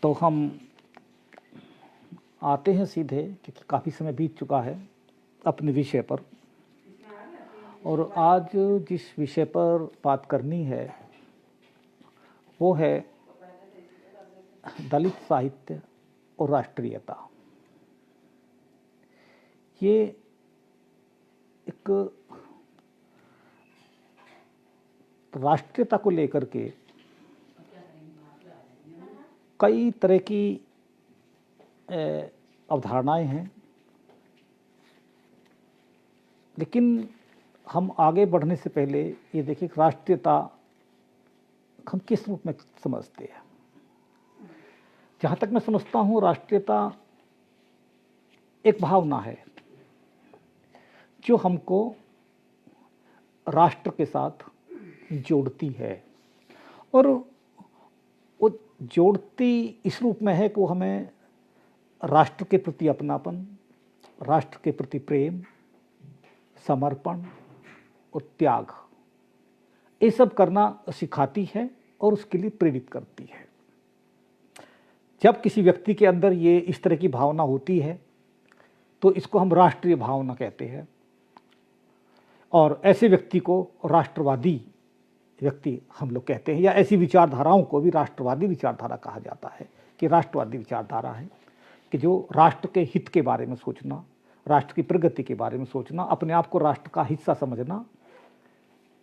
तो हम आते हैं सीधे, क्योंकि काफ़ी समय बीत चुका है अपने विषय पर। और आज जिस विषय पर बात करनी है वो है दलित साहित्य और राष्ट्रीयता। ये एक राष्ट्रीयता को लेकर के कई तरह की अवधारणाएं हैं, लेकिन हम आगे बढ़ने से पहले ये देखिए राष्ट्रीयता हम किस रूप में समझते हैं। जहाँ तक मैं समझता हूँ, राष्ट्रीयता एक भावना है जो हमको राष्ट्र के साथ जोड़ती है, और वो जोड़ती इस रूप में है कि वो हमें राष्ट्र के प्रति अपनापन, राष्ट्र के प्रति प्रेम, समर्पण और त्याग, ये सब करना सिखाती है और उसके लिए प्रेरित करती है। जब किसी व्यक्ति के अंदर ये इस तरह की भावना होती है तो इसको हम राष्ट्रीय भावना कहते हैं, और ऐसे व्यक्ति को राष्ट्रवादी व्यक्ति हम लोग कहते हैं, या ऐसी विचारधाराओं को भी राष्ट्रवादी विचारधारा कहा जाता है। कि राष्ट्रवादी विचारधारा है कि जो राष्ट्र के हित के बारे में सोचना, राष्ट्र की प्रगति के बारे में सोचना, अपने आप को राष्ट्र का हिस्सा समझना,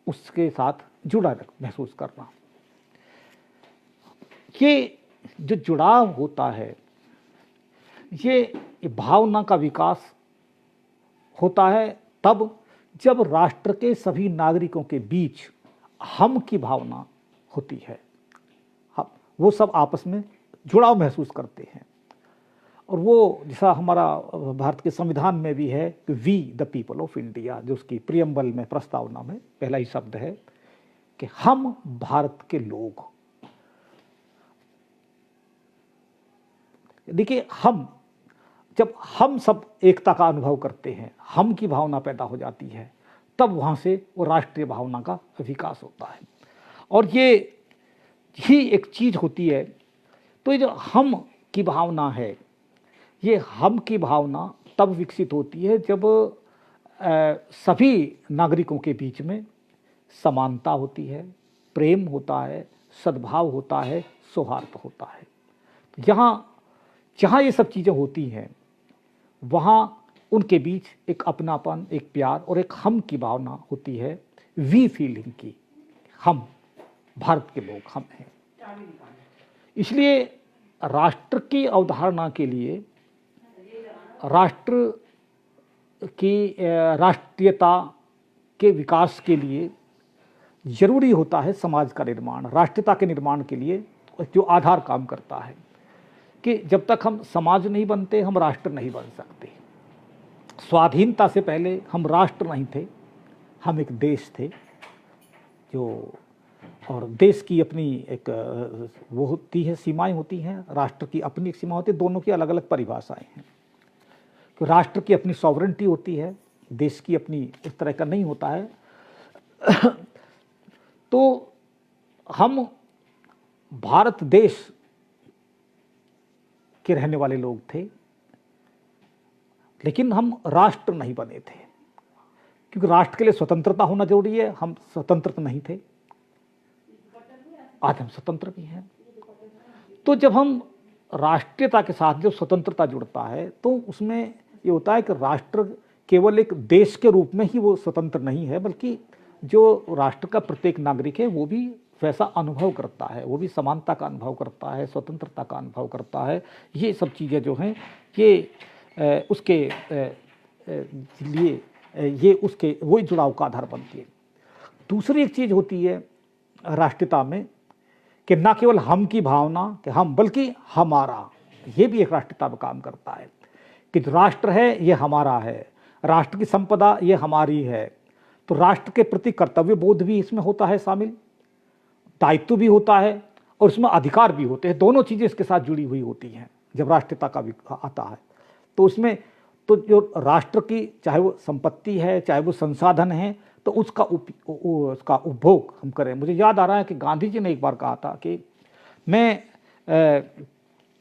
उसके साथ जुड़ा महसूस करना। ये जो जुड़ाव होता है, ये भावना का विकास होता है तब जब राष्ट्र के सभी नागरिकों के बीच हम की भावना होती है। वो सब आपस में जुड़ाव महसूस करते हैं, और वो जैसा हमारा भारत के संविधान में भी है कि we the people of India, जो उसकी प्रियम्बल में, प्रस्तावना में पहला ही शब्द है कि हम भारत के लोग। देखिए, जब हम सब एकता का अनुभव करते हैं, हम की भावना पैदा हो जाती है, तब वहाँ से वो राष्ट्रीय भावना का विकास होता है। और ये ही एक चीज़ होती है। तो ये जो हम की भावना है, ये हम की भावना तब विकसित होती है जब सभी नागरिकों के बीच में समानता होती है, प्रेम होता है, सद्भाव होता है, सौहार्द होता है। जहाँ ये सब चीज़ें होती हैं, वहाँ उनके बीच एक अपनापन, एक प्यार और एक हम की भावना होती है, वी फीलिंग की। हम भारत के लोग हम हैं। इसलिए राष्ट्र की अवधारणा के लिए, राष्ट्र की राष्ट्रीयता के विकास के लिए जरूरी होता है समाज का निर्माण। राष्ट्रीयता के निर्माण के लिए जो आधार काम करता है कि जब तक हम समाज नहीं बनते, हम राष्ट्र नहीं बन सकते। स्वाधीनता से पहले हम राष्ट्र नहीं थे, हम एक देश थे। और देश की अपनी एक वो होती है, सीमाएं होती हैं, राष्ट्र की अपनी एक सीमा होती है। दोनों की अलग अलग परिभाषाएं हैं। तो राष्ट्र की अपनी सॉवरेंटी होती है, देश की अपनी इस तरह का नहीं होता है। तो हम भारत देश के रहने वाले लोग थे, लेकिन हम राष्ट्र नहीं बने थे, क्योंकि राष्ट्र के लिए स्वतंत्रता होना जरूरी है। हम स्वतंत्र नहीं थे, आज हम स्वतंत्र भी हैं। तो जब हम राष्ट्रीयता के साथ जब स्वतंत्रता जुड़ता है, तो उसमें ये होता है कि राष्ट्र केवल एक देश के रूप में ही वो स्वतंत्र नहीं है, बल्कि जो राष्ट्र का प्रत्येक नागरिक है वो भी वैसा अनुभव करता है, वो भी समानता का अनुभव करता है, स्वतंत्रता का अनुभव करता है। ये सब चीज़ें जो हैं, ये उसके लिए ये उसके वही जुड़ाव का आधार बनती है। दूसरी एक चीज़ होती है राष्ट्रीयता में कि न केवल हम की भावना कि हम, बल्कि हमारा, ये भी एक राष्ट्रीयता में काम करता है कि जो राष्ट्र है ये हमारा है, राष्ट्र की संपदा ये हमारी है। तो राष्ट्र के प्रति कर्तव्य बोध भी इसमें होता है शामिल, दायित्व भी होता है, और इसमें अधिकार भी होते हैं। दोनों चीज़ें इसके साथ जुड़ी हुई होती हैं जब राष्ट्रीयता का आता है। तो उसमें तो जो राष्ट्र की, चाहे वो संपत्ति है, चाहे वो संसाधन है, तो उसका उपभोग हम करें। मुझे याद आ रहा है कि गांधी जी ने एक बार कहा था कि मैं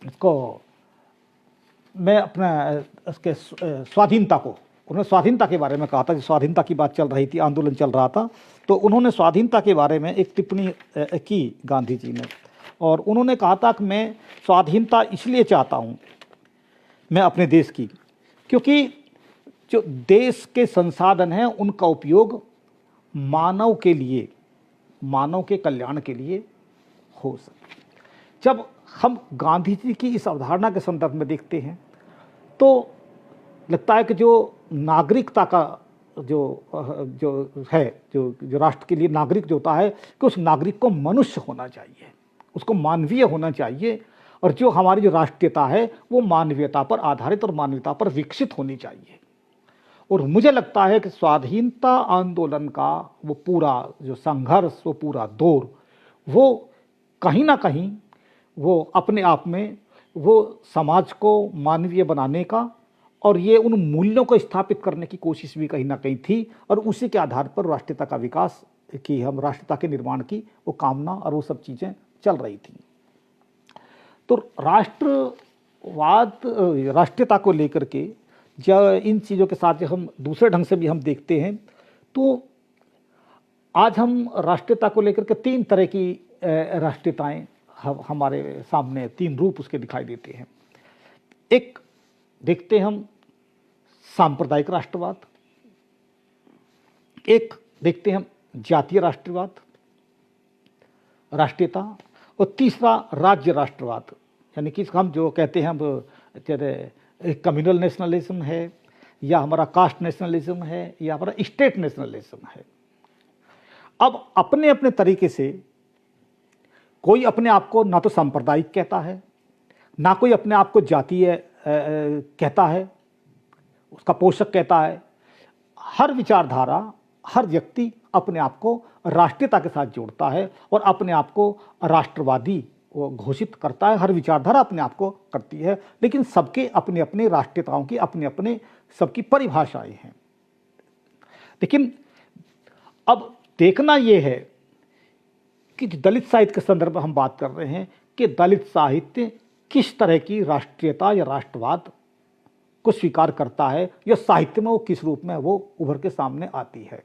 इसको मैं अपना इसके स्वाधीनता को, उन्होंने स्वाधीनता के बारे में कहा था, स्वाधीनता की बात चल रही थी, आंदोलन चल रहा था, तो उन्होंने स्वाधीनता के बारे में एक टिप्पणी की गांधी जी ने, और उन्होंने कहा था कि मैं स्वाधीनता इसलिए चाहता हूँ मैं अपने देश की, क्योंकि जो देश के संसाधन हैं उनका उपयोग मानव के लिए, मानव के कल्याण के लिए हो सके। जब हम गांधी जी की इस अवधारणा के संदर्भ में देखते हैं तो लगता है कि जो नागरिकता का जो है, जो राष्ट्र के लिए नागरिक जो होता है, कि उस नागरिक को मनुष्य होना चाहिए, उसको मानवीय होना चाहिए, और जो हमारी जो राष्ट्रीयता है वो मानवीयता पर आधारित और मानवीयता पर विकसित होनी चाहिए। और मुझे लगता है कि स्वाधीनता आंदोलन का वो पूरा जो संघर्ष, वो पूरा दौर, वो कहीं ना कहीं वो अपने आप में वो समाज को मानवीय बनाने का और ये उन मूल्यों को स्थापित करने की कोशिश भी कहीं ना कहीं थी, और उसी के आधार पर राष्ट्रीयता का विकास की, हम राष्ट्रीयता के निर्माण की वो कामना और वो सब चीज़ें चल रही थी। तो राष्ट्रवाद, राष्ट्रीयता को लेकर के जब इन चीज़ों के साथ जब हम दूसरे ढंग से भी हम देखते हैं, तो आज हम राष्ट्रीयता को लेकर के तीन तरह की राष्ट्रीयताएं हमारे सामने, तीन रूप उसके दिखाई देते हैं। एक देखते हैं हम सांप्रदायिक राष्ट्रवाद, एक देखते हैं हम जातीय राष्ट्रवाद, राष्ट्रीयता, और तीसरा राज्य राष्ट्रवाद, यानी कि हम जो कहते हैं हम कम्युनल नेशनलिज्म है, या हमारा कास्ट नेशनलिज्म है, या हमारा स्टेट नेशनलिज्म है। अब अपने अपने तरीके से कोई अपने आप को ना तो सांप्रदायिक कहता है, ना कोई अपने आप को जातीय कहता है, उसका पोषक कहता है। हर विचारधारा, हर व्यक्ति अपने आप को राष्ट्रीयता के साथ जोड़ता है और अपने आप को राष्ट्रवादी घोषित करता है। हर विचारधारा अपने आप को करती है, लेकिन सबके अपने अपने राष्ट्रीयताओं की अपने अपने सबकी परिभाषाएं हैं। लेकिन अब देखना यह है कि दलित साहित्य के संदर्भ में हम बात कर रहे हैं कि दलित साहित्य किस तरह की राष्ट्रीयता या राष्ट्रवाद को स्वीकार करता है, या साहित्य में वो किस रूप में वो उभर के सामने आती है।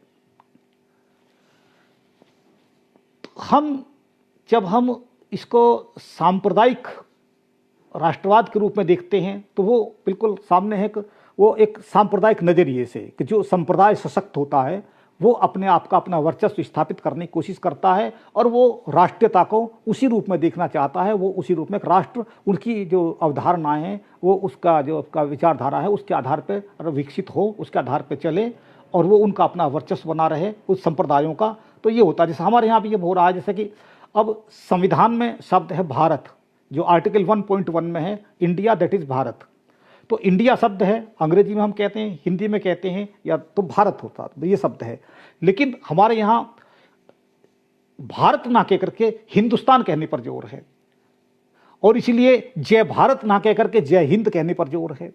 जब हम इसको सांप्रदायिक राष्ट्रवाद के रूप में देखते हैं तो वो बिल्कुल सामने है कि वो एक सांप्रदायिक नजरिए से, कि जो संप्रदाय सशक्त होता है वो अपने आप का अपना वर्चस्व स्थापित करने की कोशिश करता है, और वो राष्ट्रीयता को उसी रूप में देखना चाहता है। वो उसी रूप में एक राष्ट्र, उनकी जो अवधारणाएं हैं वो उसका जो उसका विचारधारा है उसके आधार पर विकसित हो, उसके आधार पर चले, और वो उनका अपना वर्चस्व बना रहे उस संप्रदायों का। तो ये होता है, जैसे हमारे यहाँ भी ये हो रहा है, जैसे कि अब संविधान में शब्द है भारत, जो आर्टिकल 1.1 में है, इंडिया दैट इज भारत। तो इंडिया शब्द है, अंग्रेजी में हम कहते हैं, हिंदी में कहते हैं, या तो भारत होता, तो ये शब्द है। लेकिन हमारे यहाँ भारत ना कह करके हिंदुस्तान कहने पर जोर है, और इसलिए जय भारत ना कह करके जय हिंद कहने पर जोर है।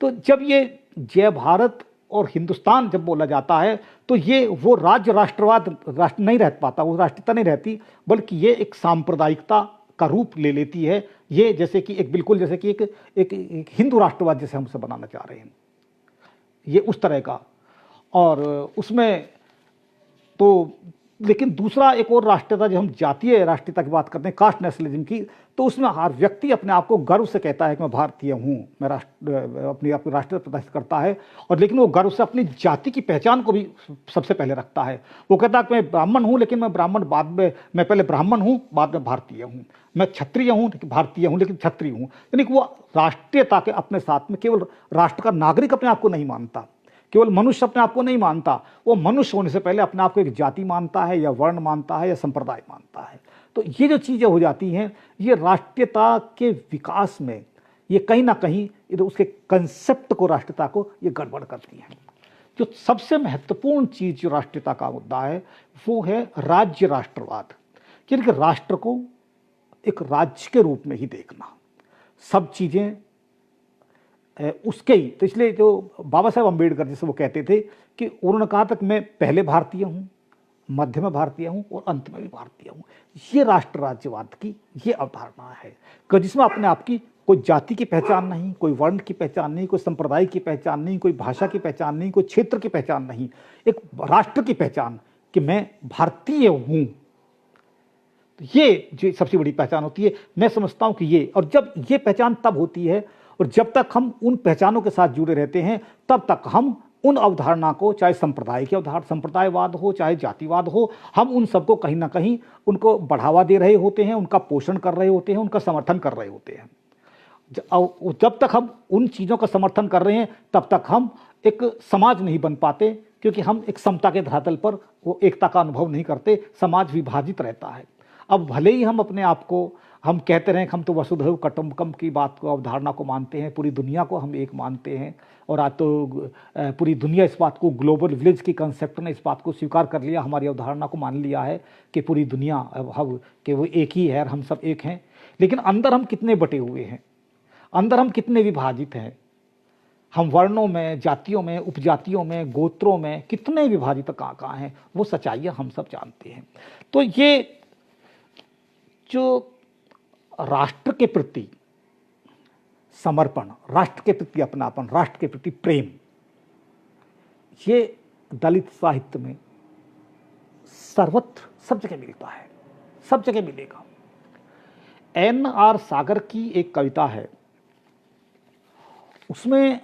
तो जब ये जय भारत और हिंदुस्तान जब बोला जाता है तो ये वो राज्य राष्ट्रवाद राष्ट्र नहीं रह पाता, वो राष्ट्रीयता नहीं रहती, बल्कि ये एक सांप्रदायिकता का रूप ले लेती है। ये जैसे कि एक बिल्कुल जैसे कि एक हिंदू राष्ट्रवाद जैसे हम से बनाना चाह रहे हैं, ये उस तरह का। और उसमें तो लेकिन दूसरा एक और राष्ट्रीयता, जो हम जातीय राष्ट्रीयता की बात करते हैं, कास्ट नेशनलिज्म की, तो उसमें हर व्यक्ति अपने आप को गर्व से कहता है कि मैं भारतीय हूँ, मैं अपनी आप राष्ट्रीयता प्रदर्शित करता है, और लेकिन वो गर्व से अपनी जाति की पहचान को भी सबसे पहले रखता है। वो कहता है कि मैं ब्राह्मण हूँ, लेकिन मैं ब्राह्मण बाद में, मैं पहले ब्राह्मण हूँ, बाद में भारतीय हूँ। मैं क्षत्रिय हूँ, भारतीय हूँ, लेकिन क्षत्रिय हूँ। यानी कि वो राष्ट्रीयता के अपने साथ में केवल राष्ट्र का नागरिक अपने आप को नहीं मानता, केवल मनुष्य अपने आप को नहीं मानता, वो मनुष्य होने से पहले अपने आप को एक जाति मानता है, या वर्ण मानता है, या संप्रदाय मानता है। तो ये जो चीज़ें हो जाती हैं, ये राष्ट्रीयता के विकास में ये कहीं ना कहीं उसके कंसेप्ट को, राष्ट्रीयता को ये गड़बड़ करती हैं। जो सबसे महत्वपूर्ण चीज़ जो राष्ट्रीयता का मुद्दा है वो है राज्य राष्ट्रवाद, यानी कि राष्ट्र को एक राज्य के रूप में ही देखना, सब चीज़ें उसके ही। तो इसलिए जो बाबा साहेब अम्बेडकर जैसे वो कहते थे कि उन्होंने कहा था कि मैं पहले भारतीय हूँ, मध्य में भारतीय हूँ और अंत में भी भारतीय हूँ। ये राष्ट्र राज्यवाद की ये अवधारणा है कि जिसमें अपने आप की कोई जाति की पहचान नहीं, कोई वर्ण की पहचान नहीं, कोई संप्रदाय की पहचान नहीं, कोई भाषा की पहचान नहीं, कोई क्षेत्र की पहचान नहीं, एक राष्ट्र की पहचान कि मैं भारतीय हूँ। ये जो सबसे बड़ी पहचान होती है, मैं समझता हूँ कि ये, और जब ये पहचान तब होती है और जब तक हम उन पहचानों के साथ जुड़े रहते हैं तब तक हम उन अवधारणा को, चाहे संप्रदाय की अवधारणा, संप्रदायवाद हो चाहे जातिवाद हो, हम उन सबको कहीं ना कहीं उनको बढ़ावा दे रहे होते हैं, उनका पोषण कर रहे होते हैं, उनका समर्थन कर रहे होते हैं। जब तक हम उन चीज़ों का समर्थन कर रहे हैं तब तक हम एक समाज नहीं बन पाते, क्योंकि हम एक समता के धरातल पर वो एकता का अनुभव नहीं करते, समाज विभाजित रहता है। अब भले ही हम अपने आप को हम कहते रहें कि हम तो वसुधैव कुटुंबकम की बात को, अवधारणा को मानते हैं, पूरी दुनिया को हम एक मानते हैं, और आज तो पूरी दुनिया इस बात को, ग्लोबल विलेज की कंसेप्ट ने इस बात को स्वीकार कर लिया, हमारी अवधारणा को मान लिया है कि पूरी दुनिया हम कि वो एक ही है और हम सब एक हैं। लेकिन अंदर हम कितने बटे हुए हैं, अंदर हम कितने विभाजित हैं, हम वर्णों में, जातियों में, उपजातियों में, गोत्रों में कितने विभाजित कहाँ हैं, वो सच्चाइयाँ हम सब जानते हैं। तो ये जो राष्ट्र के प्रति समर्पण, राष्ट्र के प्रति अपनापन, राष्ट्र के प्रति प्रेम, ये दलित साहित्य में सर्वत्र सब जगह मिलता है, सब जगह मिलेगा। N.R. सागर की एक कविता है, उसमें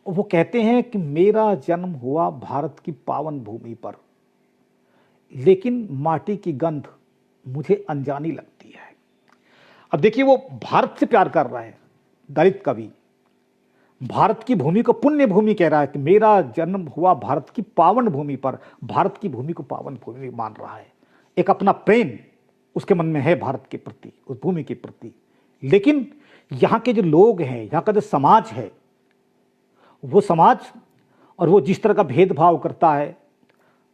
वो कहते हैं कि मेरा जन्म हुआ भारत की पावन भूमि पर, लेकिन माटी की गंध मुझे अनजानी लगती है। अब देखिए, वो भारत से प्यार कर रहा है दलित कवि, भारत की भूमि को पुण्य भूमि कह रहा है कि मेरा जन्म हुआ भारत की पावन भूमि पर, भारत की भूमि को पावन भूमि मान रहा है। एक अपना प्रेम उसके मन में है भारत के प्रति, उस भूमि के प्रति। लेकिन यहाँ के जो लोग हैं, यहाँ का जो समाज है, वो समाज और वो जिस तरह का भेदभाव करता है,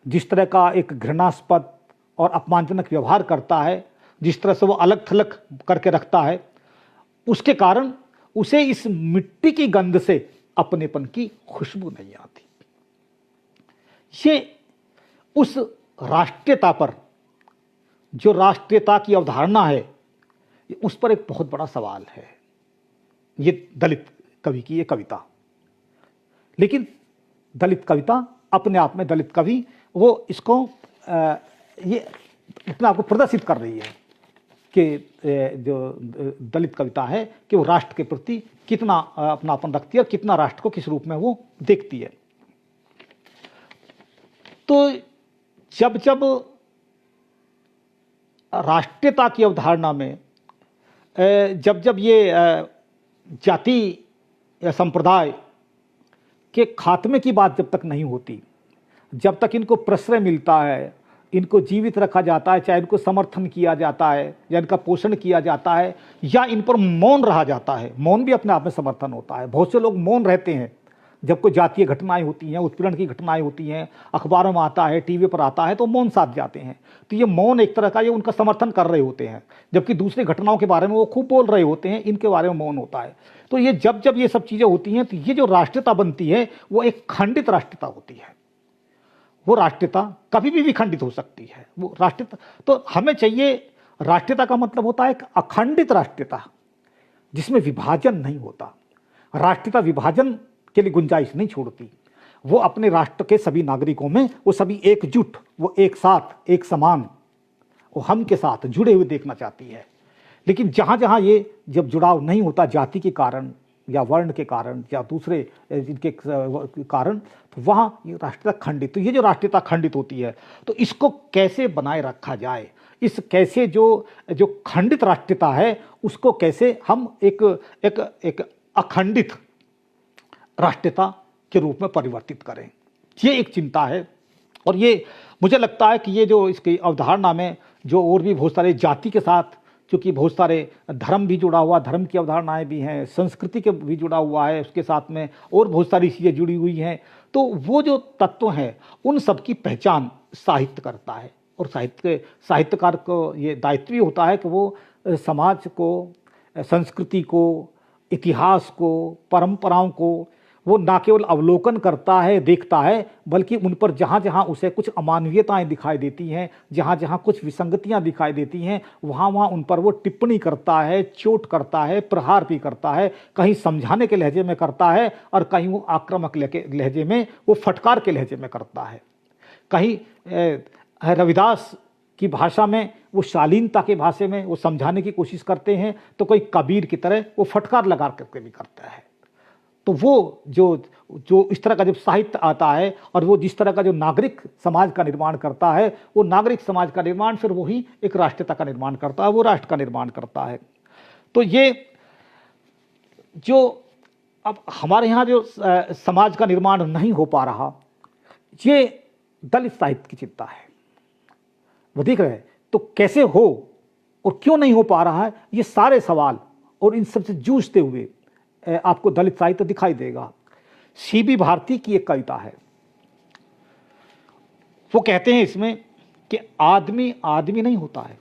जिस तरह का एक घृणास्पद और अपमानजनक व्यवहार करता है, जिस तरह से वो अलग थलग करके रखता है, उसके कारण उसे इस मिट्टी की गंध से अपनेपन की खुशबू नहीं आती। ये उस राष्ट्रीयता पर, जो राष्ट्रीयता की अवधारणा है, उस पर एक बहुत बड़ा सवाल है, ये दलित कवि की ये कविता। लेकिन दलित कविता अपने आप में, दलित कवि वो इसको ये अपने आप को प्रदर्शित कर रही है कि जो दलित कविता है कि वो राष्ट्र के प्रति कितना अपनापन रखती है और कितना राष्ट्र को किस रूप में वो देखती है। तो जब जब राष्ट्रीयता की अवधारणा में जब जब ये जाति या संप्रदाय के खात्मे की बात जब तक नहीं होती, जब तक इनको प्रश्रय मिलता है, इनको जीवित रखा जाता है, चाहे इनको समर्थन किया जाता है या इनका पोषण किया जाता है या इन पर मौन रहा जाता है, मौन भी अपने आप में समर्थन होता है। बहुत से लोग मौन रहते हैं जब कोई जातीय घटनाएं होती हैं, उत्पीड़न की घटनाएं होती हैं, अखबारों में आता है, टीवी पर आता है, तो मौन साध जाते हैं। तो ये मौन एक तरह का ये उनका समर्थन कर रहे होते हैं, जबकि दूसरी घटनाओं के बारे में वो खूब बोल रहे होते हैं, इनके बारे में मौन होता है। तो ये जब जब ये सब चीज़ें होती हैं तो ये जो राष्ट्रीयता बनती है वो एक खंडित राष्ट्रीयता होती है। वो राष्ट्रीयता कभी भी विखंडित हो सकती है। वो राष्ट्रीयता, तो हमें चाहिए, राष्ट्रीयता का मतलब होता है एक अखंडित राष्ट्रीयता जिसमें विभाजन नहीं होता। राष्ट्रीयता विभाजन के लिए गुंजाइश नहीं छोड़ती। वो अपने राष्ट्र के सभी नागरिकों में वो सभी एकजुट, वो एक साथ, एक समान, वो हम के साथ जुड़े हुए देखना चाहती है। लेकिन जहाँ जहाँ ये जब जुड़ाव नहीं होता, जाति के कारण या वर्ण के कारण या दूसरे जिनके कारण, तो वहाँ ये राष्ट्रीयता खंडित। तो ये जो राष्ट्रीयता खंडित होती है, तो इसको कैसे बनाए रखा जाए, इस कैसे जो खंडित राष्ट्रीयता है उसको कैसे हम एक अखंडित राष्ट्रीयता के रूप में परिवर्तित करें, ये एक चिंता है। और ये मुझे लगता है कि ये जो इसकी अवधारणा में जो और भी बहुत सारे जाति के साथ, क्योंकि बहुत सारे धर्म भी जुड़ा हुआ, धर्म की अवधारणाएं भी हैं, संस्कृति के भी जुड़ा हुआ है, उसके साथ में और बहुत सारी चीज़ें जुड़ी हुई हैं। तो वो जो तत्व हैं उन सब की पहचान साहित्य करता है, और साहित्यकार को ये दायित्व भी होता है कि वो समाज को, संस्कृति को, इतिहास को, परंपराओं को वो ना केवल अवलोकन करता है, देखता है, बल्कि उन पर जहाँ जहाँ उसे कुछ अमानवीयताएं दिखाई देती हैं, जहाँ जहाँ कुछ विसंगतियाँ दिखाई देती हैं, वहाँ वहाँ उन पर वो टिप्पणी करता है, चोट करता है, प्रहार भी करता है। कहीं समझाने के लहजे में करता है और कहीं वो आक्रामक लहजे में, वो फटकार के लहजे में करता है। कहीं रविदास की भाषा में, वो शालीनता के भाषा में वो समझाने की कोशिश करते हैं, तो कोई कबीर की तरह वो फटकार लगा करके भी करता है। तो वो जो इस तरह का जब साहित्य आता है और वो जिस तरह का जो नागरिक समाज का निर्माण करता है, वो नागरिक समाज का निर्माण फिर वही एक राष्ट्रीयता का निर्माण करता है, वो राष्ट्र का निर्माण करता है। तो ये जो अब हमारे यहाँ जो समाज का निर्माण नहीं हो पा रहा, ये दलित साहित्य की चिंता है। वो देख रहे हैं तो कैसे हो और क्यों नहीं हो पा रहा है, ये सारे सवाल और इन सबसे जूझते हुए आपको दलित साहित्य दिखाई देगा। सीबी भारती की एक कविता है, वो कहते हैं इसमें कि आदमी आदमी नहीं होता है,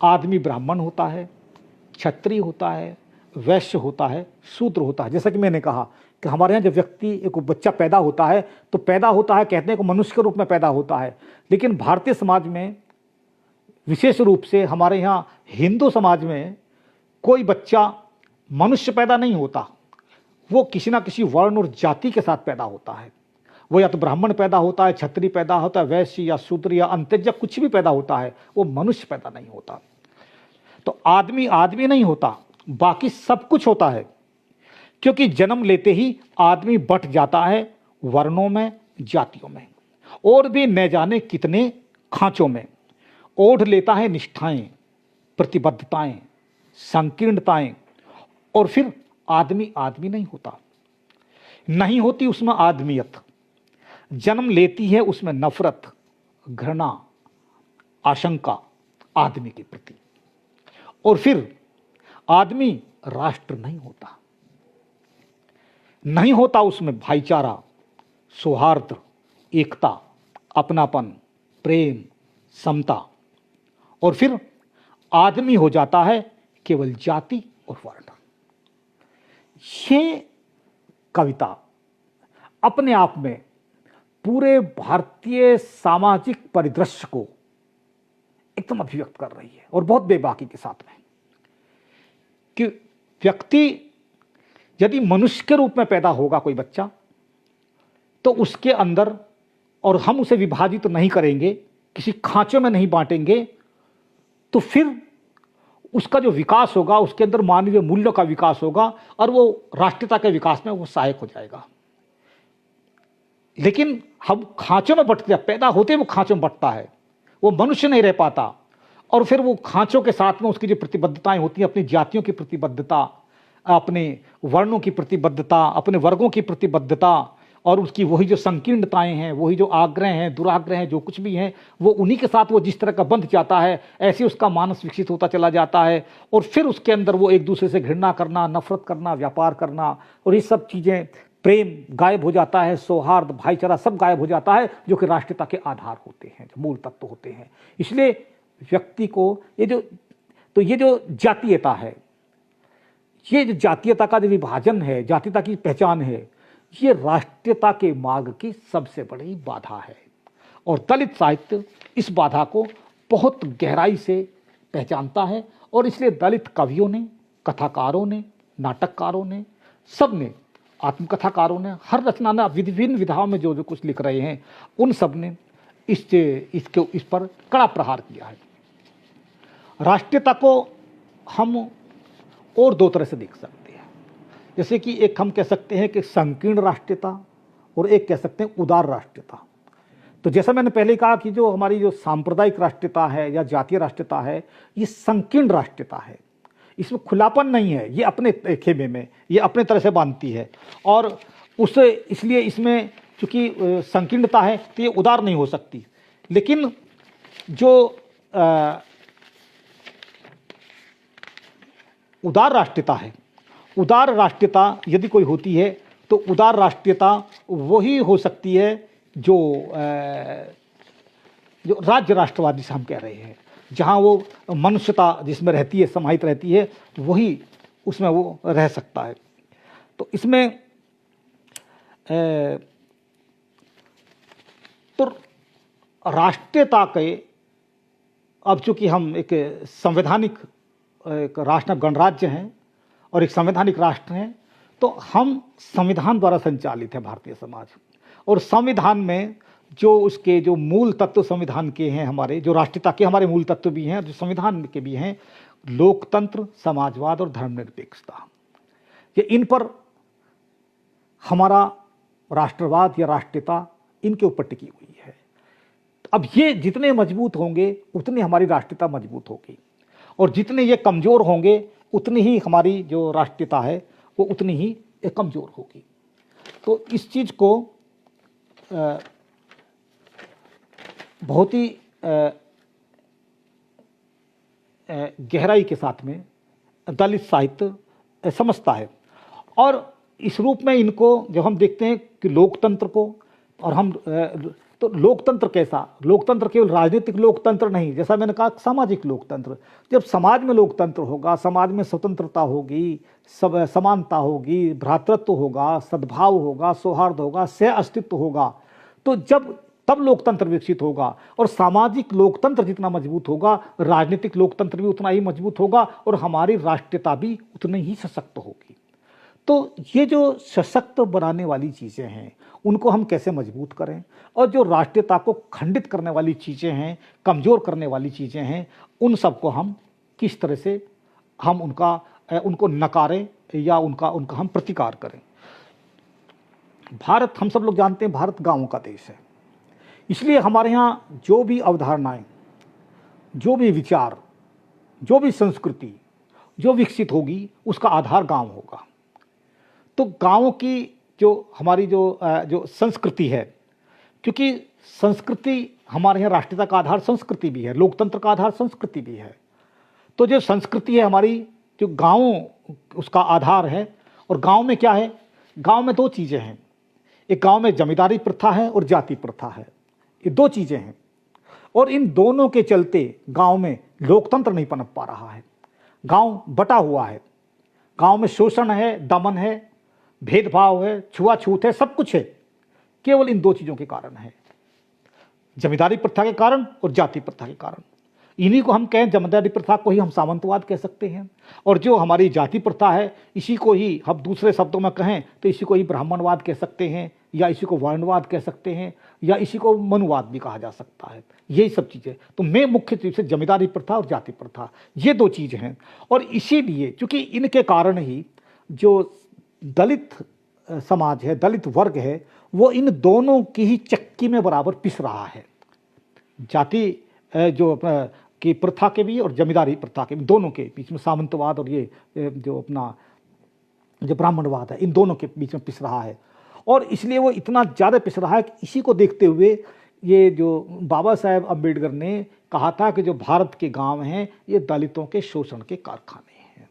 आदमी ब्राह्मण होता है, क्षत्रिय होता है, वैश्य होता है, शूद्र होता है। जैसा कि मैंने कहा कि हमारे यहाँ जब व्यक्ति एक बच्चा पैदा होता है तो पैदा होता है, कहते हैं कि मनुष्य के रूप में पैदा होता है, लेकिन भारतीय समाज में, विशेष रूप से हमारे यहाँ हिंदू समाज में, कोई बच्चा मनुष्य पैदा नहीं होता, वो किसी ना किसी वर्ण और जाति के साथ पैदा होता है। वो या तो ब्राह्मण पैदा होता है, क्षत्रिय पैदा होता है, वैश्य या शूद्र या अंत्यज कुछ भी पैदा होता है, वो मनुष्य पैदा नहीं होता। तो आदमी आदमी नहीं होता, बाकी सब कुछ होता है, क्योंकि जन्म लेते ही आदमी बंट जाता है वर्णों में, जातियों में, और भी न जाने कितने खांचों में। ओढ़ लेता है निष्ठाएं, प्रतिबद्धताएं, संकीर्णताएं, और फिर आदमी आदमी नहीं होता। नहीं होती उसमें आदमियत, जन्म लेती है उसमें नफरत, घृणा, आशंका आदमी के प्रति, और फिर आदमी राष्ट्र नहीं होता। नहीं होता उसमें भाईचारा, सौहार्द, एकता, अपनापन, प्रेम, समता, और फिर आदमी हो जाता है केवल जाति और वर्ण। ये कविता अपने आप में पूरे भारतीय सामाजिक परिदृश्य को एकदम अभिव्यक्त कर रही है, और बहुत बेबाकी के साथ में, कि व्यक्ति यदि मनुष्य के रूप में पैदा होगा कोई बच्चा, तो उसके अंदर, और हम उसे विभाजित नहीं करेंगे, किसी खांचों में नहीं बांटेंगे, तो फिर उसका जो विकास होगा, उसके अंदर मानवीय मूल्यों का विकास होगा और वो राष्ट्रीयता के विकास में वो सहायक हो जाएगा। लेकिन हम खांचों में बंटते, पैदा होते वो खांचों में बंटता है, वो मनुष्य नहीं रह पाता, और फिर वो खांचों के साथ में उसकी जो प्रतिबद्धताएं होती हैं, अपनी जातियों की प्रतिबद्धता, अपने वर्णों की प्रतिबद्धता, अपने वर्गों की प्रतिबद्धता, और उसकी वही जो संकीर्णताएं हैं, वही जो आग्रह हैं, दुराग्रह हैं, जो कुछ भी हैं, वो उन्हीं के साथ वो जिस तरह का बंध जाता है, ऐसे उसका मानस विकसित होता चला जाता है। और फिर उसके अंदर वो एक दूसरे से घृणा करना, नफरत करना, व्यापार करना, और ये सब चीज़ें, प्रेम गायब हो जाता है, सौहार्द, भाईचारा सब गायब हो जाता है, जो कि राष्ट्रीयता के आधार होते हैं, जो मूल तत्व होते हैं। इसलिए व्यक्ति को ये जो जातीयता है, ये जो जातीयता का जो विभाजन है, जातीयता की पहचान है, ये राष्ट्रीयता के मार्ग की सबसे बड़ी बाधा है। और दलित साहित्य इस बाधा को बहुत गहराई से पहचानता है, और इसलिए दलित कवियों ने, कथाकारों ने, नाटककारों ने, सब ने, आत्मकथाकारों ने, हर रचना ने विभिन्न विधाओं में जो कुछ लिख रहे हैं, उन सब ने इस पर कड़ा प्रहार किया है। राष्ट्रीयता को हम और दो तरह से देख सकते हैं, जैसे कि एक हम कह सकते हैं कि संकीर्ण राष्ट्रीयता, और एक कह सकते हैं उदार राष्ट्रीयता। तो जैसा मैंने पहले कहा कि जो हमारी जो सांप्रदायिक राष्ट्रीयता है या जातीय राष्ट्रीयता है, ये संकीर्ण राष्ट्रीयता है, इसमें खुलापन नहीं है, ये अपने खेमे में, ये अपने तरह से बांधती है, और उसे इसलिए इसमें चूँकि संकीर्णता है तो ये उदार नहीं हो सकती। लेकिन जो उदार राष्ट्रीयता है, उदार राष्ट्रीयता यदि कोई होती है तो उदार राष्ट्रीयता वही हो सकती है जो राज्य राष्ट्रवाद जिसे हम कह रहे हैं, जहाँ वो मनुष्यता जिसमें रहती है, समाहित रहती है, वही उसमें वो रह सकता है। तो इसमें तो राष्ट्रीयता के, अब चूंकि हम एक संवैधानिक एक राष्ट्र गणराज्य हैं और एक संवैधानिक राष्ट्र हैं, तो हम संविधान द्वारा संचालित है भारतीय समाज। और संविधान में जो उसके जो मूल तत्व संविधान के हैं, हमारे जो राष्ट्रीयता के हमारे मूल तत्व भी हैं, जो संविधान के भी हैं, लोकतंत्र, समाजवाद और धर्मनिरपेक्षता, ये इन पर हमारा राष्ट्रवाद या राष्ट्रीयता इनके ऊपर टिकी हुई है। अब ये जितने मजबूत होंगे उतनी हमारी राष्ट्रीयता मजबूत होगी, और जितने ये कमज़ोर होंगे उतनी ही हमारी जो राष्ट्रीयता है वो उतनी ही कमज़ोर होगी। तो इस चीज़ को बहुत ही गहराई के साथ में दलित साहित्य समझता है। और इस रूप में इनको जब हम देखते हैं कि लोकतंत्र को, और हम तो लोकतंत्र कैसा, लोकतंत्र केवल राजनीतिक लोकतंत्र नहीं, जैसा मैंने कहा सामाजिक लोकतंत्र। जब समाज में लोकतंत्र होगा, समाज में स्वतंत्रता होगी, सब समानता होगी, भ्रातृत्व होगा, सद्भाव होगा, सौहार्द होगा, सह अस्तित्व होगा, तो तब लोकतंत्र विकसित होगा। और सामाजिक लोकतंत्र जितना मजबूत होगा, राजनीतिक लोकतंत्र भी उतना ही मजबूत होगा, और हमारी राष्ट्रीयता भी उतनी ही सशक्त होगी। तो ये जो सशक्त बनाने वाली चीज़ें हैं उनको हम कैसे मजबूत करें, और जो राष्ट्रीयता को खंडित करने वाली चीज़ें हैं, कमज़ोर करने वाली चीज़ें हैं, उन सबको हम किस तरह से हम उनको नकारें या उनका हम प्रतिकार करें। भारत, हम सब लोग जानते हैं, भारत गाँवों का देश है। इसलिए हमारे यहाँ जो भी अवधारणाएं, जो भी विचार, जो भी संस्कृति जो विकसित होगी उसका आधार गांव होगा। तो गांव की जो हमारी जो संस्कृति है, क्योंकि संस्कृति हमारे यहाँ राष्ट्रीयता का आधार संस्कृति भी है, लोकतंत्र का आधार संस्कृति भी है। तो जो संस्कृति है हमारी, जो गाँव उसका आधार है। और गांव में क्या है, गांव में दो चीज़ें हैं, एक गांव में जमींदारी प्रथा है और जाति प्रथा है, ये दो चीज़ें हैं। और इन दोनों के चलते गांव में लोकतंत्र नहीं पनप पा रहा है, गांव बटा हुआ है, गांव में शोषण है, दमन है, भेदभाव है, छुआछूत है, सब कुछ है, केवल इन दो चीज़ों के कारण है, जमींदारी प्रथा के कारण और जाति प्रथा के कारण। इन्हीं को हम कहें, जमींदारी प्रथा को ही हम सामंतवाद कह सकते हैं, और जो हमारी जाति प्रथा है इसी को ही हम दूसरे शब्दों में कहें तो इसी को ही ब्राह्मणवाद कह सकते हैं, या इसी को वर्णवाद कह सकते हैं, या इसी को मनुवाद भी कहा जा सकता है। यही सब चीज़ें, तो मैं मुख्य रूप से जमींदारी प्रथा और जाति प्रथा, ये दो चीज़ें हैं। और इसीलिए चूँकि इनके कारण ही जो दलित समाज है, दलित वर्ग है, वो इन दोनों की ही चक्की में बराबर पिस रहा है, जाति जो की प्रथा के भी और जमींदारी प्रथा के भी, दोनों के बीच में सामंतवाद और ये जो अपना जो ब्राह्मणवाद है, इन दोनों के बीच में पिस रहा है। और इसलिए वो इतना ज़्यादा पिस रहा है कि इसी को देखते हुए ये जो बाबा साहेब अम्बेडकर ने कहा था कि जो भारत के गांव हैं ये दलितों के शोषण के कारखाने हैं।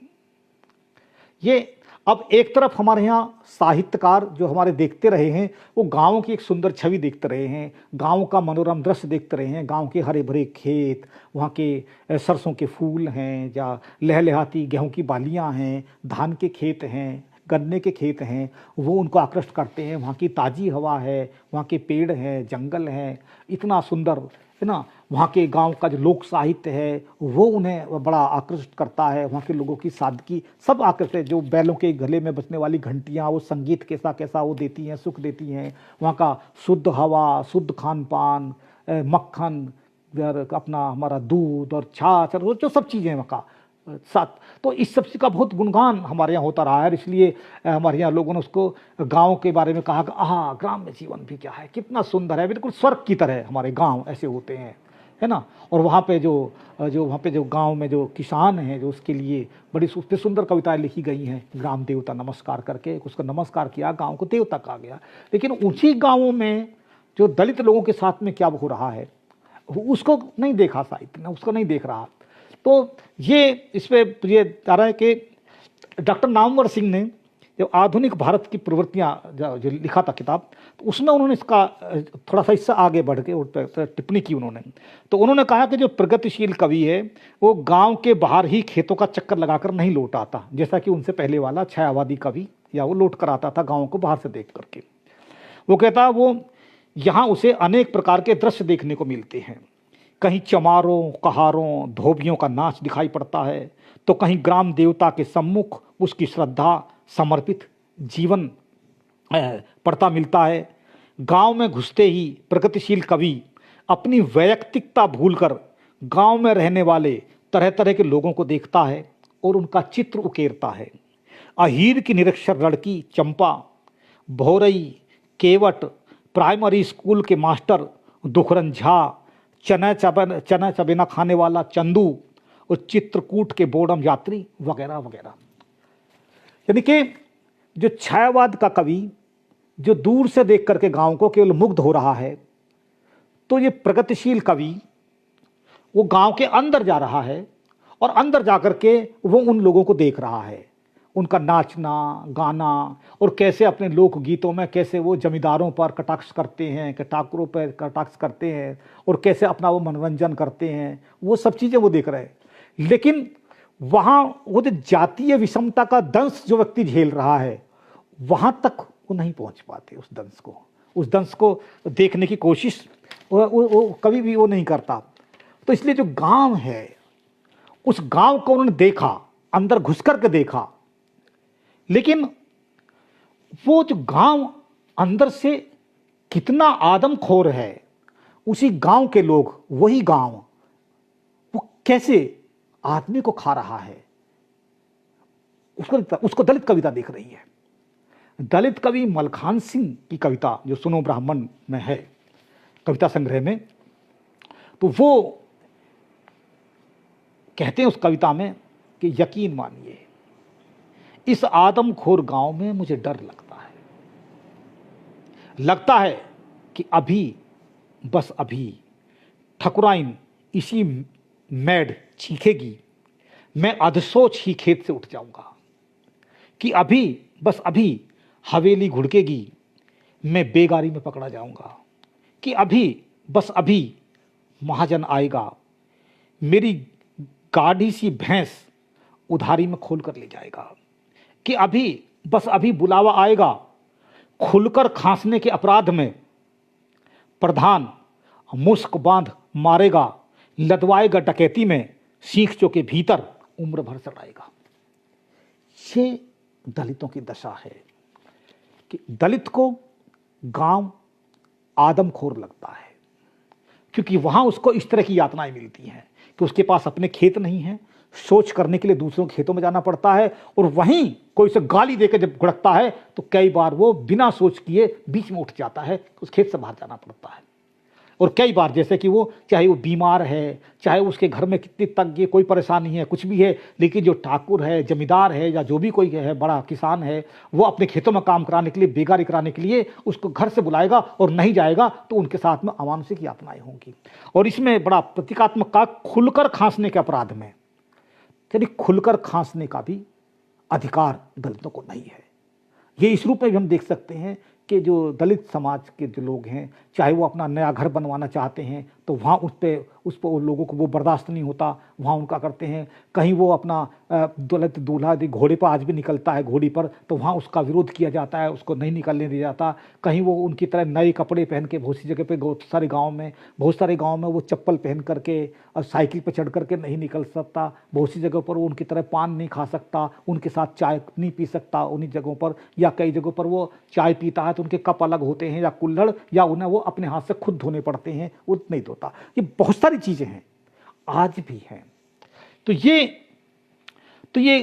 ये अब एक तरफ हमारे यहाँ साहित्यकार जो हमारे देखते रहे हैं वो गाँव की एक सुंदर छवि देखते रहे हैं, गाँव का मनोरम दृश्य देखते रहे हैं, गाँव के हरे भरे खेत, वहाँ के सरसों के फूल हैं, या लहलहाती गेहूं की बालियाँ हैं, धान के खेत हैं, गन्ने के खेत हैं, वो उनको आकृष्ट करते हैं। वहाँ की ताज़ी हवा है, वहाँ के पेड़ हैं, जंगल हैं, इतना सुंदर है ना। वहाँ के गांव का जो लोक साहित्य है वो उन्हें बड़ा आकर्षित करता है। वहाँ के लोगों की सादगी सब आकर्षित, जो बैलों के गले में बजने वाली घंटियाँ, वो संगीत कैसा कैसा वो देती हैं, सुख देती हैं। वहाँ का शुद्ध हवा, शुद्ध खान पान, मक्खन, अपना हमारा दूध और छाछ और जो सब चीज़ें वहाँ का साथ, तो इस सब का बहुत गुणगान हमारे यहाँ होता रहा है। इसलिए हमारे यहाँ लोगों ने उसको गांव के बारे में कहा कि आहा, ग्राम में जीवन भी क्या है, कितना सुंदर है, बिल्कुल स्वर्ग की तरह हमारे गांव ऐसे होते हैं, है ना। और वहाँ पे वहाँ पे जो गांव में जो किसान हैं, जो उसके लिए बड़ी सुंदर कविताएं लिखी गई हैं, ग्राम देवता नमस्कार करके उसका नमस्कार किया, गाँव को देवता कहा गया। लेकिन उसी गाँवों में जो दलित लोगों के साथ में क्या हो रहा है उसको नहीं देखा साहित्य ने, उसको नहीं देख रहा। तो ये इस पर ये आ रहा है कि डॉक्टर नामवर सिंह ने जो आधुनिक भारत की प्रवृत्तियाँ जो लिखा था किताब, तो उसमें उन्होंने इसका थोड़ा सा हिस्सा आगे बढ़ के टिप्पणी की उन्होंने। तो उन्होंने कहा कि जो प्रगतिशील कवि है वो गांव के बाहर ही खेतों का चक्कर लगाकर नहीं लौट आता, जैसा कि उनसे पहले वाला छायावादी कवि या वो लौट कर आता था गाँव को बाहर से देख करके। वो कहता है वो यहाँ उसे अनेक प्रकार के दृश्य देखने को मिलते हैं। कहीं चमारों, कहारों, धोबियों का नाच दिखाई पड़ता है, तो कहीं ग्राम देवता के सम्मुख उसकी श्रद्धा समर्पित जीवन पड़ता मिलता है। गांव में घुसते ही प्रगतिशील कवि अपनी वैयक्तिकता भूलकर गांव में रहने वाले तरह तरह के लोगों को देखता है और उनका चित्र उकेरता है। अहीर की निरक्षर लड़की चंपा, भोरई, केवट, प्राइमरी स्कूल के मास्टर दुखरन झा, चना चबेना खाने वाला चंदू और चित्रकूट के बोडम यात्री वगैरह वगैरह। यानी कि जो छायावाद का कवि जो दूर से देख करके गांव को केवल मुग्ध हो रहा है, तो ये प्रगतिशील कवि वो गांव के अंदर जा रहा है और अंदर जाकर के वो उन लोगों को देख रहा है, उनका नाचना गाना, और कैसे अपने लोकगीतों में कैसे वो जमींदारों पर कटाक्ष करते हैं, कि ठाकुरों पर कटाक्ष करते हैं, और कैसे अपना वो मनोरंजन करते हैं, वो सब चीज़ें वो देख रहे हैं। लेकिन वहाँ वो जो जातीय विषमता का दंश जो व्यक्ति झेल रहा है, वहाँ तक वो नहीं पहुँच पाते। उस दंश को देखने की कोशिश वो कभी भी वो नहीं करता। तो इसलिए जो गांव है, उस गांव को उन्होंने देखा, अंदर घुस करके देखा, लेकिन वो जो गांव अंदर से कितना आदमखोर है, उसी गांव के लोग, वही गांव वो कैसे आदमी को खा रहा है, उसको दलित कविता देख रही है। दलित कवि मलखान सिंह की कविता जो सुनो ब्राह्मण में है, कविता संग्रह में, तो वो कहते हैं उस कविता में कि यकीन मानिए इस आदमखोर गांव में मुझे डर लगता है कि अभी बस अभी ठकुराइन इसी मैड चीखेगी, मैं अधसोच ही खेत से उठ जाऊंगा, कि अभी बस अभी हवेली घुड़केगी, मैं बेगारी में पकड़ा जाऊंगा, कि अभी बस अभी महाजन आएगा, मेरी गाढ़ी सी भैंस उधारी में खोल कर ले जाएगा, कि अभी बस अभी बुलावा आएगा, खुलकर खांसने के अपराध में प्रधान मुस्क बांध मारेगा, लदवाएगा डकैती में सीखचों के भीतर उम्र भर सड़ाएगा। ये दलितों की दशा है कि दलित को गांव आदमखोर लगता है, क्योंकि वहां उसको इस तरह की यातनाएं मिलती हैं कि उसके पास अपने खेत नहीं है, सोच करने के लिए दूसरों के खेतों में जाना पड़ता है, और वहीं कोई उसे गाली देकर जब घुड़कता है तो कई बार वो बिना सोच किए बीच में उठ जाता है, उस खेत से बाहर जाना पड़ता है। और कई बार जैसे कि वो चाहे वो बीमार है, चाहे उसके घर में कितनी तंगी, कोई परेशानी है, कुछ भी है, लेकिन जो ठाकुर है, जमींदार है, या जो भी कोई है, बड़ा किसान है, वो अपने खेतों में काम कराने के लिए, बेगारी कराने के लिए उसको घर से बुलाएगा, और नहीं जाएगा तो उनके साथ में अमानुषिक यातनाएं होंगी। और इसमें बड़ा प्रतीकात्मक का खुलकर खांसने के अपराध में, यानी खुलकर खांसने का भी अधिकार दलितों को नहीं है। ये इस रूप में भी हम देख सकते हैं कि जो दलित समाज के जो लोग हैं, चाहे वो अपना नया घर बनवाना चाहते हैं तो वहाँ उस पर उन लोगों को वो बर्दाश्त नहीं होता, वहाँ उनका करते हैं। कहीं वो अपना दलित दूल्हा यदि घोड़े पर आज भी निकलता है, घोड़ी पर, तो वहाँ उसका विरोध किया जाता है, उसको नहीं निकलने दिया जाता। कहीं वो उनकी तरह नए कपड़े पहन के बहुत सी जगह पे, बहुत सारे गाँव में वो चप्पल पहन करके और साइकिल पर चढ़ करके नहीं निकल सकता। बहुत सी जगहों पर वो उनकी तरह पान नहीं खा सकता, उनके साथ चाय नहीं पी सकता उन्हीं जगहों पर, या कई जगहों पर वो चाय पीता है तो उनके कप अलग होते हैं, या कुल्हड़, या उन्हें वो अपने हाथ से खुद धोने पड़ते हैं, वो नहीं धोता। ये बहुत सारी चीज़ें हैं, आज भी हैं। तो ये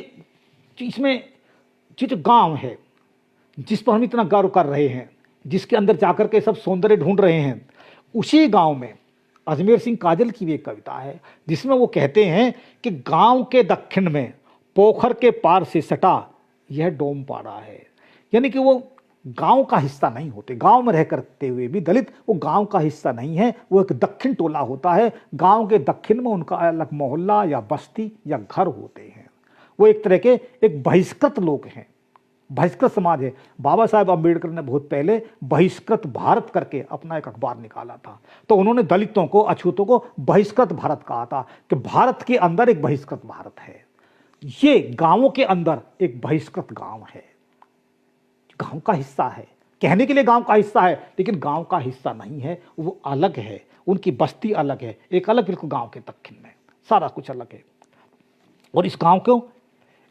इसमें जो गांव है जिस पर हम इतना गौरव कर रहे हैं, जिसके अंदर जाकर के सब सौंदर्य ढूंढ रहे हैं, उसी गांव में अजमेर सिंह काजल की भी एक कविता है जिसमें वो कहते हैं कि गांव के दक्षिण में पोखर के पार से सटा यह डोमपाड़ा है। यानी कि वो गांव का हिस्सा नहीं होते, गांव में रह करते हुए भी दलित वो गांव का हिस्सा नहीं है, वो एक दक्षिण टोला होता है। गांव के दक्षिण में उनका अलग मोहल्ला या बस्ती या घर होते हैं। वो एक तरह के एक बहिष्कृत लोग हैं, बहिष्कृत समाज है। बाबा साहेब अम्बेडकर ने बहुत पहले बहिष्कृत भारत करके अपना एक अखबार निकाला था, तो उन्होंने दलितों को, अछूतों को बहिष्कृत भारत कहा था कि भारत के अंदर एक बहिष्कृत भारत है। ये गांवों के अंदर एक बहिष्कृत गांव है, गांव का हिस्सा है, कहने के लिए गांव का हिस्सा है, लेकिन गांव का हिस्सा नहीं है, वो अलग है, उनकी बस्ती अलग है, एक अलग बिल्कुल गांव के दक्षिण में, सारा कुछ अलग है। और इस गांव को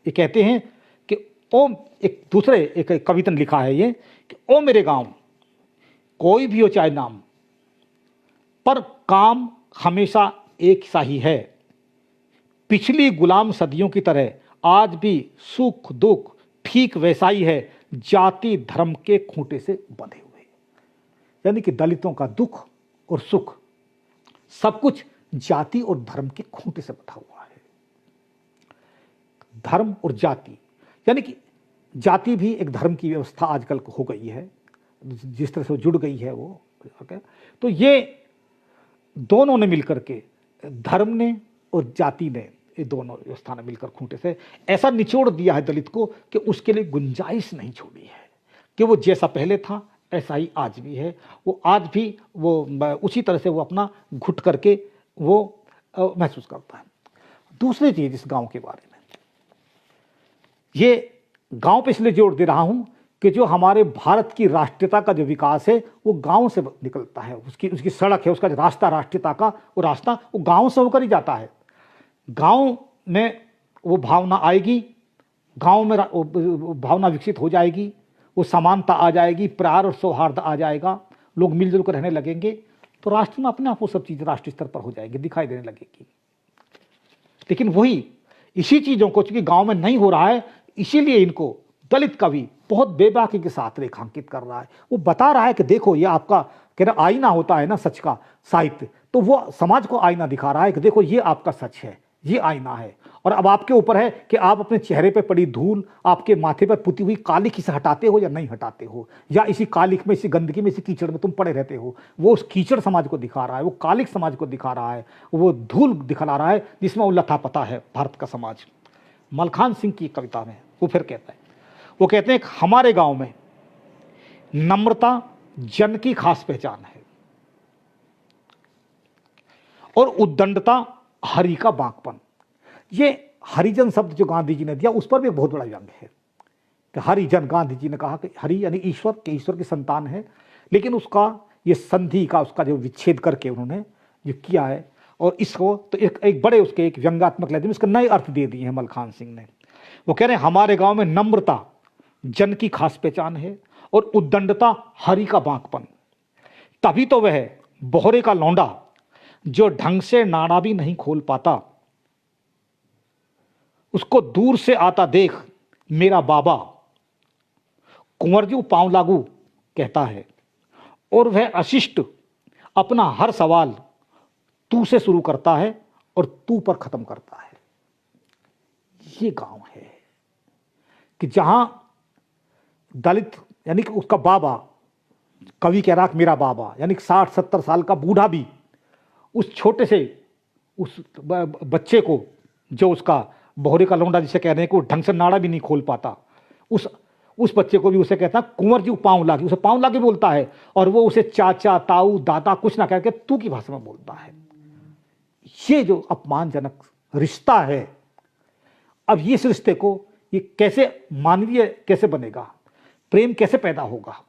ये कहते हैं कि ओ, एक दूसरे एक कविता ने लिखा है ये कि ओ मेरे गांव, कोई भी हो चाहे नाम, पर काम हमेशा एक सा ही है। पिछली गुलाम सदियों की तरह आज भी सुख दुख ठीक वैसा ही है, जाति धर्म के खूंटे से बंधे हुए। यानी कि दलितों का दुख और सुख सब कुछ जाति और धर्म के खूंटे से बंधा हुआ है। धर्म और जाति, यानी कि जाति भी एक धर्म की व्यवस्था आजकल हो गई है, जिस तरह से जुड़ गई है वो। तो ये दोनों ने मिलकर के, धर्म ने और जाति ने, ये दोनों व्यवस्था ने मिलकर खूंटे से ऐसा निचोड़ दिया है दलित को कि उसके लिए गुंजाइश नहीं छोड़ी है, कि वो जैसा पहले था ऐसा ही आज भी है। वो आज भी वो उसी तरह से वो अपना घुट करके वो महसूस करता है। दूसरी चीज इस गांव के बारे में, ये गांव पे इसलिए जोर दे रहा हूं कि जो हमारे भारत की राष्ट्रीयता का जो विकास है वो गांव से निकलता है। उसकी सड़क है, उसका जो रास्ता राष्ट्रीयता का, वो रास्ता वो गांव से होकर ही जाता है। गांव में वो भावना आएगी, गांव में वो भावना विकसित हो जाएगी, वो समानता आ जाएगी, प्यार और सौहार्द आ जाएगा, लोग मिलजुल कर रहने लगेंगे, तो राष्ट्र में अपने आप वो सब चीज़ें राष्ट्रीय स्तर पर हो जाएंगी, दिखाई देने लगेगी। लेकिन वही इसी चीज़ों को चूंकि गांव में नहीं हो रहा है, इसीलिए इनको दलित कवि बहुत बेबाकी के साथ रेखांकित कर रहा है। वो बता रहा है कि देखो ये आपका कह रहा आईना होता है ना सच का साहित्य, तो वो समाज को आईना दिखा रहा है कि देखो ये आपका सच है, ये आईना है, और अब आपके ऊपर है कि आप अपने चेहरे पे पड़ी धूल, आपके माथे पर पुती हुई कालिक इसे हटाते हो या नहीं हटाते हो, या इसी कालिक में, इसी गंदगी में, इसी कीचड़ में तुम पड़े रहते हो। वो उस कीचड़ समाज को दिखा रहा है, वो कालिक समाज को दिखा रहा है, वो धूल दिखा रहा है जिसमें वो लथा पता है भारत का समाज। मलखान सिंह की कविता में वो फिर कहता है, वो कहते हैं हमारे गांव में नम्रता जन की खास पहचान है और उद्दंडता हरि का बांकपन। ये हरिजन शब्द जो गांधी जी ने दिया उस पर भी बहुत बड़ा व्यंग है कि हरिजन, गांधी जी ने कहा कि हरि यानी ईश्वर के, ईश्वर की संतान है, लेकिन उसका ये संधि का, उसका जो विच्छेद करके उन्होंने जो किया है, और इसको तो एक बड़े उसके एक व्यंग्यात्मक लहजे में इसके नए अर्थ दे दिए हैं मलखान सिंह ने। वो कह रहे हैं हमारे गांव में नम्रता जन की खास पहचान है और उद्दंडता हरि का बांकपन। तभी तो वह बोहरे का लौंडा जो ढंग से नाड़ा भी नहीं खोल पाता, उसको दूर से आता देख मेरा बाबा कुंवरजू पांव लागू कहता है, और वह अशिष्ट अपना हर सवाल तू से शुरू करता है और तू पर खत्म करता है। ये गांव है कि जहां दलित यानी कि उसका बाबा, कवि कह रहा मेरा बाबा, यानी 60-70 साल का बूढ़ा भी उस छोटे से उस बच्चे को, जो उसका बोहरे का लौंडा जिसे कह रहे हैं कि वो ढंग से नाड़ा भी नहीं खोल पाता, उस बच्चे को भी उसे कहता है कुंवर जी पाँव लागे, उसे पाँव लागे बोलता है, और वो उसे चाचा ताऊ दादा कुछ ना कहकर तू की भाषा में बोलता है। ये जो अपमानजनक रिश्ता है, अब इस रिश्ते को ये कैसे मानवीय कैसे बनेगा, प्रेम कैसे पैदा होगा,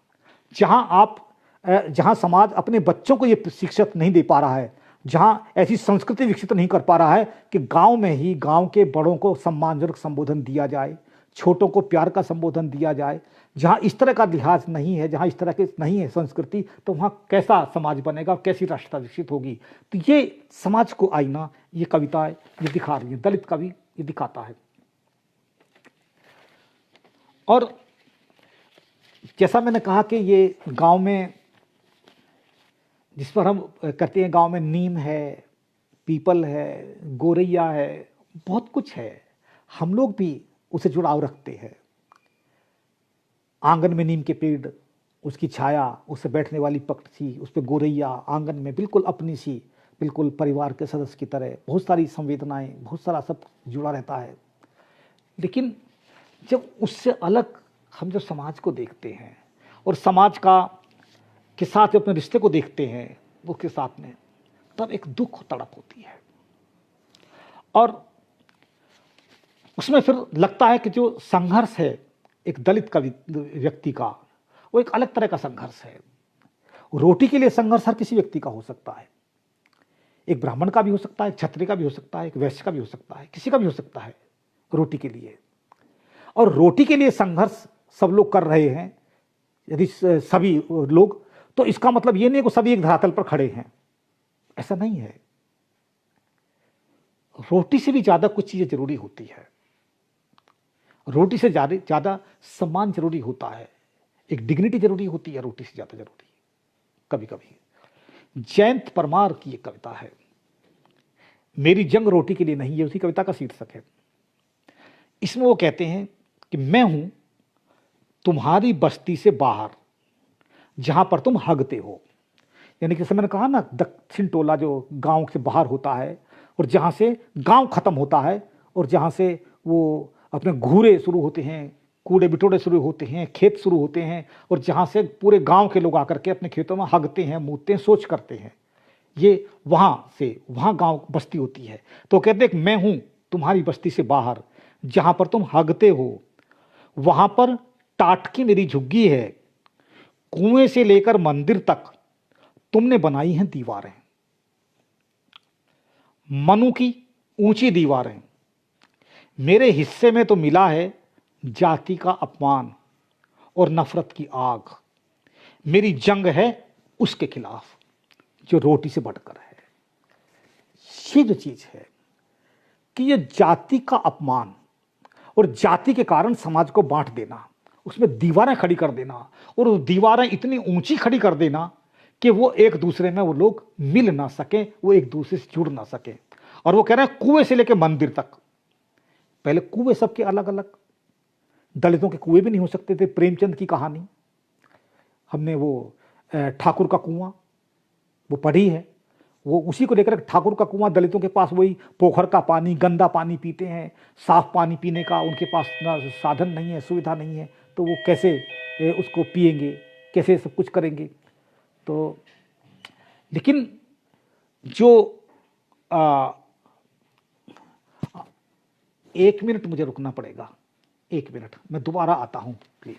जहां समाज अपने बच्चों को ये शिक्षा नहीं दे पा रहा है, जहां ऐसी संस्कृति विकसित नहीं कर पा रहा है कि गांव में ही गांव के बड़ों को सम्मानजनक संबोधन दिया जाए, छोटों को प्यार का संबोधन दिया जाए, जहां इस तरह का लिहाज नहीं है, जहां इस तरह के नहीं है संस्कृति, तो वहां कैसा समाज बनेगा, कैसी राष्ट्रता विकसित होगी। तो ये समाज को आईना ये कविताएं ये दिखा रही है, दलित कवि ये दिखाता है। और जैसा मैंने कहा कि ये गांव में जिस पर हम करते हैं, गांव में नीम है, पीपल है, गोरैया है, बहुत कुछ है, हम लोग भी उसे जुड़ाव रखते हैं। आंगन में नीम के पेड़, उसकी छाया, उससे बैठने वाली पक्षी, उस पर गोरैया, आंगन में बिल्कुल अपनी सी, बिल्कुल परिवार के सदस्य की तरह, बहुत सारी संवेदनाएं, बहुत सारा सब जुड़ा रहता है। लेकिन जब उससे अलग हम जब समाज को देखते हैं और समाज का के साथ अपने रिश्ते को देखते हैं उसके साथ में, तब एक दुख तड़प होती है, और उसमें फिर लगता है कि जो संघर्ष है एक दलित का व्यक्ति का, वो एक अलग तरह का संघर्ष है। रोटी के लिए संघर्ष हर किसी व्यक्ति का हो सकता है, एक ब्राह्मण का भी हो सकता है, एक क्षत्रिय का भी हो सकता है, एक वैश्य का भी हो सकता है, किसी का भी हो सकता है रोटी के लिए। और रोटी के लिए संघर्ष सब लोग कर रहे हैं यदि सभी लोग, तो इसका मतलब ये नहीं कि सभी एक धरातल पर खड़े हैं, ऐसा नहीं है। रोटी से भी ज्यादा कुछ चीजें जरूरी होती है, रोटी से ज्यादा सम्मान जरूरी होता है, एक डिग्निटी जरूरी होती है, रोटी से ज्यादा जरूरी कभी कभी। जयंत परमार की एक कविता है, मेरी जंग रोटी के लिए नहीं, है उसी कविता का शीर्षक है। इसमें वो कहते हैं कि मैं हूं तुम्हारी बस्ती से बाहर जहां पर तुम हगते हो, यानी कि जैसे मैंने कहा ना, दक्षिण टोला जो गांव से बाहर होता है और जहां से गांव खत्म होता है और जहां से वो अपने घूरे शुरू होते हैं, कूड़े बिटोड़े शुरू होते हैं, खेत शुरू होते हैं, और जहां से पूरे गांव के लोग आकर के अपने खेतों में हगते हैं, मूतते हैं, शौच करते हैं, ये वहां गांव बस्ती होती है। तो कहते हैं मैं हूं तुम्हारी बस्ती से बाहर जहां पर तुम हगते हो, वहां पर टाट की मेरी झुग्गी है, कुएं से लेकर मंदिर तक तुमने बनाई हैं दीवारें, मनु की ऊंची दीवारें। मेरे हिस्से में तो मिला है जाति का अपमान और नफरत की आग, मेरी जंग है उसके खिलाफ जो रोटी से बढ़कर है। ये जो चीज है कि ये जाति का अपमान और जाति के कारण समाज को बांट देना, उसमें दीवारें खड़ी कर देना, और वो दीवारें इतनी ऊंची खड़ी कर देना कि वो एक दूसरे में वो लोग मिल ना सके, वो एक दूसरे से जुड़ ना सके। और वो कह रहे हैं कुएं से लेकर मंदिर तक। पहले कुएं सबके अलग अलग, दलितों के कुएं भी नहीं हो सकते थे। प्रेमचंद की कहानी हमने वो ठाकुर का कुआं वो पढ़ी है, वो उसी को लेकर ठाकुर का कुआं, दलितों के पास वही पोखर का पानी, गंदा पानी पीते हैं, साफ पानी पीने का उनके पास ना साधन नहीं है, सुविधा नहीं है, तो वो कैसे उसको पिएंगे, कैसे सब कुछ करेंगे। तो लेकिन जो 1 मिनट मुझे रुकना पड़ेगा, 1 मिनट, मैं दोबारा आता हूँ प्लीज।